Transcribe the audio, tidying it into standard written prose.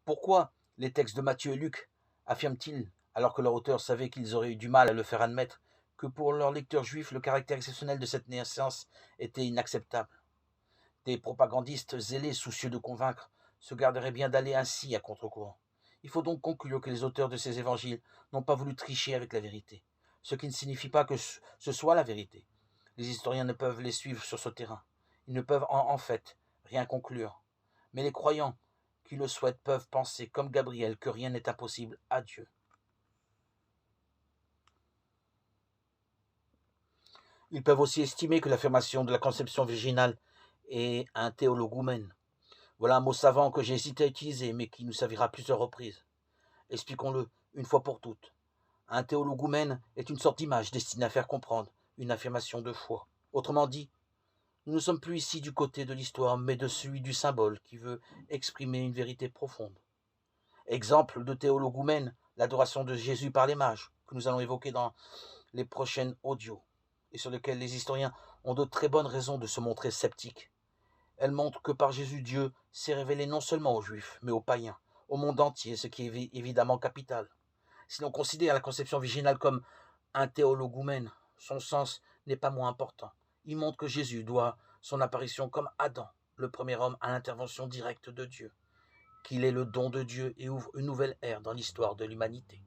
Pourquoi les textes de Matthieu et Luc affirment-ils, alors que leur auteur savait qu'ils auraient eu du mal à le faire admettre, que pour leurs lecteurs juifs, le caractère exceptionnel de cette naissance était inacceptable? Des propagandistes zélés, soucieux de convaincre, se garderaient bien d'aller ainsi à contre-courant. Il faut donc conclure que les auteurs de ces évangiles n'ont pas voulu tricher avec la vérité, ce qui ne signifie pas que ce soit la vérité. Les historiens ne peuvent les suivre sur ce terrain. Ils ne peuvent en fait rien conclure. Mais les croyants qui le souhaitent peuvent penser, comme Gabriel, que rien n'est impossible à Dieu. Ils peuvent aussi estimer que l'affirmation de la conception virginale est un théologoumène. Voilà un mot savant que j'ai hésité à utiliser, mais qui nous servira à plusieurs reprises. Expliquons-le une fois pour toutes. Un théologoumène est une sorte d'image destinée à faire comprendre une affirmation de foi. Autrement dit, nous ne sommes plus ici du côté de l'histoire, mais de celui du symbole qui veut exprimer une vérité profonde. Exemple de théologoumène, l'adoration de Jésus par les mages, que nous allons évoquer dans les prochaines audios, et sur lequel les historiens ont de très bonnes raisons de se montrer sceptiques. Elle montre que par Jésus, Dieu s'est révélé non seulement aux Juifs, mais aux païens, au monde entier, ce qui est évidemment capital. Si l'on considère la conception virginale comme un théologoumène, son sens n'est pas moins important. Il montre que Jésus doit son apparition comme Adam, le premier homme, à l'intervention directe de Dieu, qu'il est le don de Dieu et ouvre une nouvelle ère dans l'histoire de l'humanité.